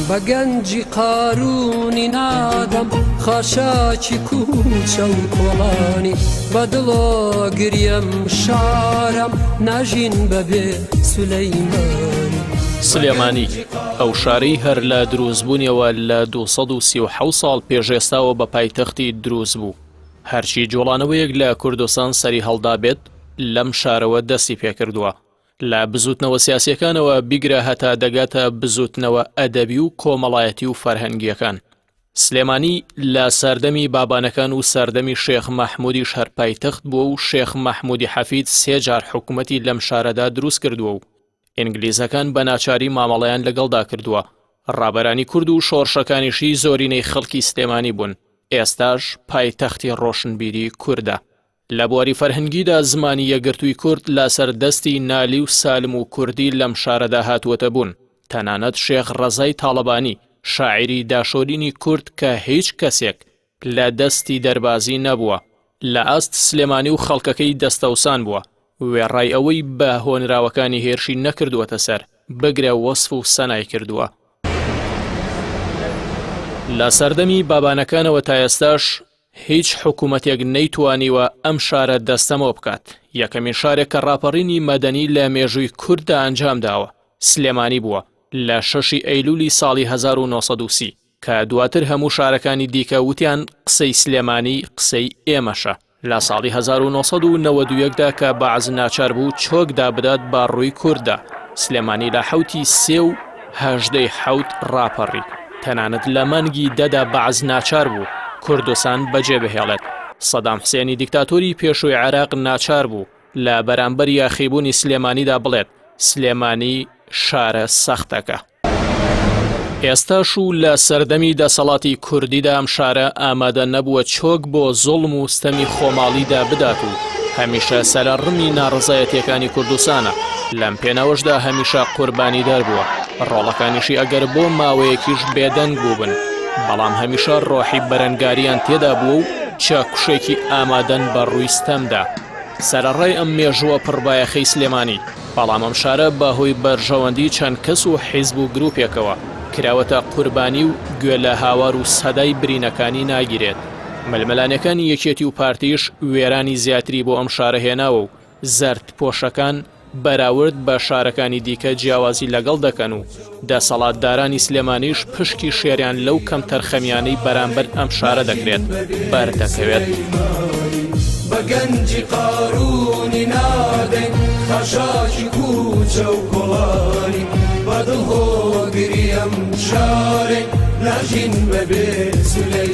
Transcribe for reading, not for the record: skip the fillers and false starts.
بەگەنجی قارونی نادەم خاشاکی کوچە و کۆڵانی بەدڵۆ گریم شارم ناژین بەبێ سولەیمانی سلێمانی ئەو شارەی هەر لە دروستبوونیەوە لە 237 ساڵ پێشێستاوە بە پایتەختی دروست بوو. هەرچی جوڵانەوەیەک لە کوردستان سەری هەڵدا بێت لەم شارەوە دەستی پێکردووە. لە بزوتنەوە سیاسیەکانەوە بیگرە هەتا دەگاتە بزوتنەوە ئەدەبی و کۆمەڵایەتی و فەرهەنگیەکان. سلێمانی لە سەردەمی بابانەکان و سەردەمی شێخ مەحموودیش هەر پایتەخت بووە و شێخ مەحموودی حەفید 3 جار حکوومەتی لەم شارەدا دروست کردووە و ئینگلیزەکان بە ناچاری مامەڵەیان لەگەڵدا کردووە. ڕابەرانی کورد و شۆڕشەکانیشی زۆرینەی خەڵکی سلێمانی بوون. ئێستاش پایتەختی ڕۆشنبیری کووردە. لە بواری فەرهەنگیدا زمانی یەکگرتووی کورد لە سەردەستی نالی و سالم و کوردی لەم شارەدا هاتووەتە بوون. تەنانەت شێخ ڕەزای تاڵەبانی شاعری داشۆرینی کورد کە هیچ کەسێک لە دەستی دەربازی نەبووە. لە ئاست سلێمانی و خەڵکەکەی دەستەوسان بووە. وێڕای ئەوەی بە هۆنراوەکانی هێرشی نەکردووەتە سەر بگرە وەسف و سەنای کردووە. لە سەردەمی بابانەکانەوە تا ئێستاش هیچ حکوومەتێک نەیتوانیوە ئەم شارە دەستەمەوە بکات. یەکەمین شارێک کە ڕاپەڕینی مەدەنی لە مێژووی کورددا ئەنجام داوە سلێمانی بووە لە 6 ئەیلولی ساڵی 1930 کە دواتر هەموو شارەکانی دیکە وتیان قسەی سلێمانی قسەی ئێمەشە. لە ساڵی 1992دا کە بەعز ناچار بوو چۆکدا بدات بە ڕووی کووردا سلێمانی لە حوتی 3.8 ڕاپەڕی. تەنانەت لە مانگی دەدا بەعز ناچار بوو کوردستان بەجێ بهێڵێت. سەدام حسێنی دیکتاتۆری پێشووی عێراق ناچار بوو لە بەرامبەر یاخیبوونی سلێمانیدا بڵێت سلێمانی شارە سەختەکە. ئێستاش و لە سەردەمی دەسەڵاتی کوردیدا ئەم شارە ئامادە نەبووە چۆک بۆ زوڵم و ستەمی خۆماڵیدا بدات و هەمیشە سەرڕمی ناڕزایەتیەکانی کوردستانە. لەم پێناوەشدا هەمیشە قوربانیدار بووە. ڕۆڵەکانیشی ئەگەر بۆ ماوەیەکیش بێدەنگ بووبن بەڵام هەمیشە ڕۆحی بەرەنگاریان تێدا بوو و چاکوشێکی ئامادەن بە ڕووی ستەمدا. سەرەڕای ئەم مێژووە پڕبایەخەی سلێمانی بەڵام ئەم شارە بەهۆی بەرژەوەندی چەند کەس و حیزب و گروپێکەوە کراوەتە قوربانی و گوێ لە هاوار و سەدای برینەکانی ناگیرێت. مەلمەلانەکانی یەکێتی و پارتیش وێرانی زیاتری بۆ ئەم شارە هێناوە و زەرد پۆشەکان بەراورد بە شارەکانی دیکە جیاوازی لەگەڵ دەکەن و دەسەڵاتدارانی سلێمانیش پشکی شێریان لەو کەم تەرخەمیانەی بەرامبەر ئەم شارە دەکرێت بەردەکەوێت. بەگەنجی قارونی نادەین خەشاکی کوچە و کۆڵانی بەدڵ هۆگریم شارێک ناژین بەبێ سولەی